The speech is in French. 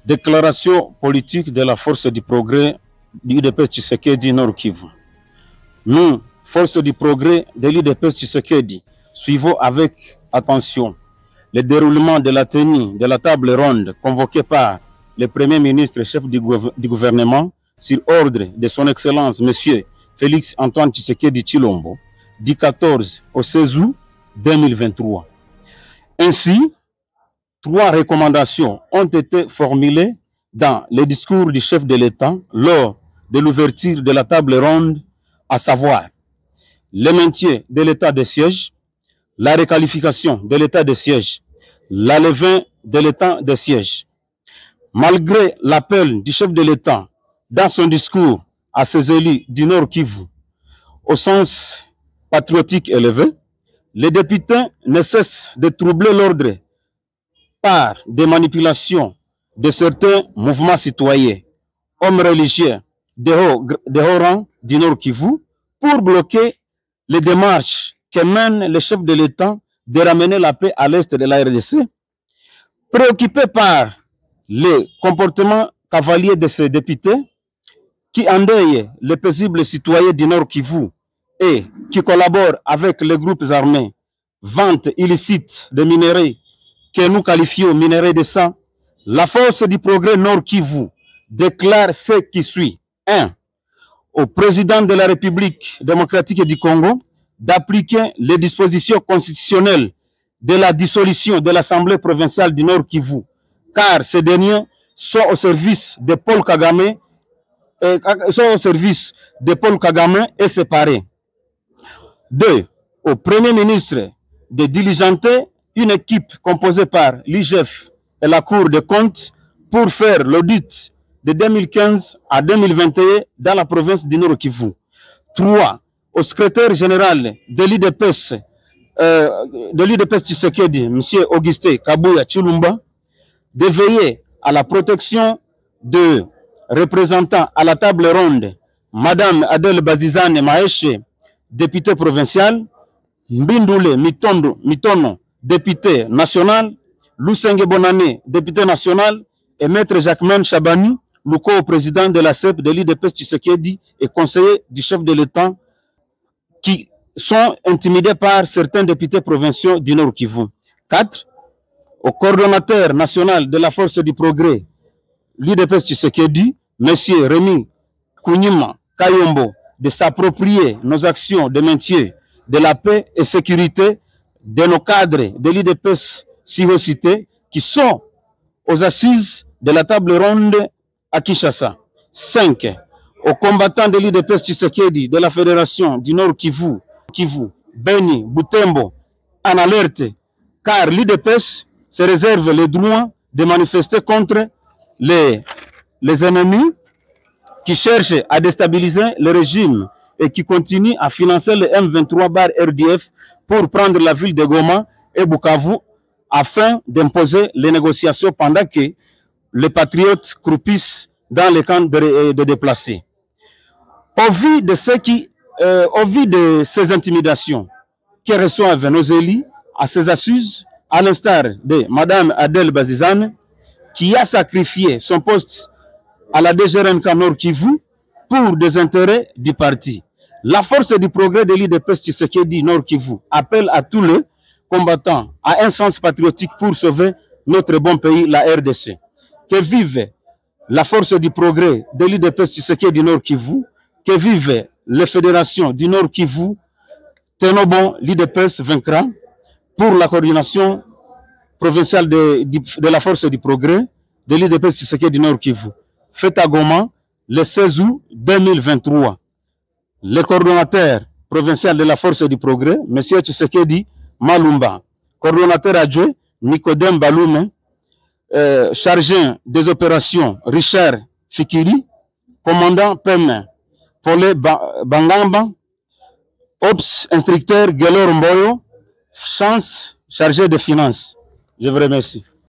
Déclaration politique de la force du progrès du UDPS Tshisekedi Nord Kivu. Nous, force du progrès de l'UDPS Tshisekedi, suivons avec attention le déroulement de la tenue de la table ronde convoquée par le Premier ministre et chef du gouvernement sur ordre de son Excellence M. Félix Antoine Tshisekedi Tshilombo du 14 au 16 août 2023. Ainsi, 3 recommandations ont été formulées dans le discours du chef de l'État lors de l'ouverture de la table ronde, à savoir le maintien de l'état de siège, la requalification de l'état de siège, la levée de l'état de siège. Malgré l'appel du chef de l'État dans son discours à ses élus du Nord Kivu, au sens patriotique élevé, les députés ne cessent de troubler l'ordre par des manipulations de certains mouvements citoyens, hommes religieux de haut rang du Nord Kivu, pour bloquer les démarches que mène le chef de l'État de ramener la paix à l'est de la RDC. Préoccupé par les comportements cavaliers de ces députés qui endeuillent les paisibles citoyens du Nord Kivu et qui collaborent avec les groupes armés, vente illicite de minerais que nous qualifions minerais de sang, la force du progrès Nord Kivu déclare ce qui suit. 1. Au président de la République démocratique du Congo d'appliquer les dispositions constitutionnelles de la dissolution de l'Assemblée provinciale du Nord Kivu, car ces derniers sont au service de Paul Kagame et séparés. 2. Au Premier ministre de diligenter une équipe composée par l'IGF et la Cour des comptes pour faire l'audit de 2015 à 2021 dans la province du Nord Kivu. 3. Au secrétaire général de l'UDPS Tshisekedi, M. Augustin Kabuya Tshilombo, de veiller à la protection de représentants à la table ronde, Mme Adele Bazizane Maeshe, députée provinciale, Mbindule Mitono, député national, Lusenge Bonane, député national, et Maître Jacquemain Chabani, Louko, président de la CEP de l'UDPS Tshisekedi et conseiller du chef de l'État, qui sont intimidés par certains députés provinciaux du Nord Kivu. 4. Au coordonnateur national de la force du progrès, l'UDPS Tshisekedi, M. Rémi Kougnima Kayombo, de s'approprier nos actions de maintien de la paix et sécurité de nos cadres de l'UDPS cités qui sont aux assises de la table ronde à Kinshasa. 5. Aux combattants de l'UDPS Tshisekedi de la Fédération du Nord Kivu, Beni, Butembo, en alerte, car l'UDPS se réserve le droit de manifester contre les ennemis qui cherchent à déstabiliser le régime et qui continuent à financer le M23/RDF pour prendre la ville de Goma et Bukavu afin d'imposer les négociations pendant que les patriotes croupissent dans les camps de déplacés. Au vu de ces intimidations qui reçoivent nos élus à ces assises, à l'instar de Mme Adele Bazizane, qui a sacrifié son poste à la DGRNK Nord Kivu pour des intérêts du parti. La force du progrès de l'UDPS Tshisekedi Nord Kivu appelle à tous les combattants à un sens patriotique pour sauver notre bon pays, la RDC. Que vive la force du progrès de l'UDPS Tshisekedi Nord Kivu, que vive les fédérations du Nord Kivu. Tenons bon, l'UDPS vaincra. Pour la coordination provinciale de la force du progrès de l'UDPS Tshisekedi Nord Kivu, fête à Goma le 16 août 2023. Le coordonnateur provincial de la force du progrès, M. Tshisekedi Malumba, coordonnateur adjoint Nicodème Baloume, chargé des opérations Richard Fikiri, commandant PEM Paulé Bangamba, Ops instructeur Gelor Mboyo, Chance chargé de finances. Je vous remercie.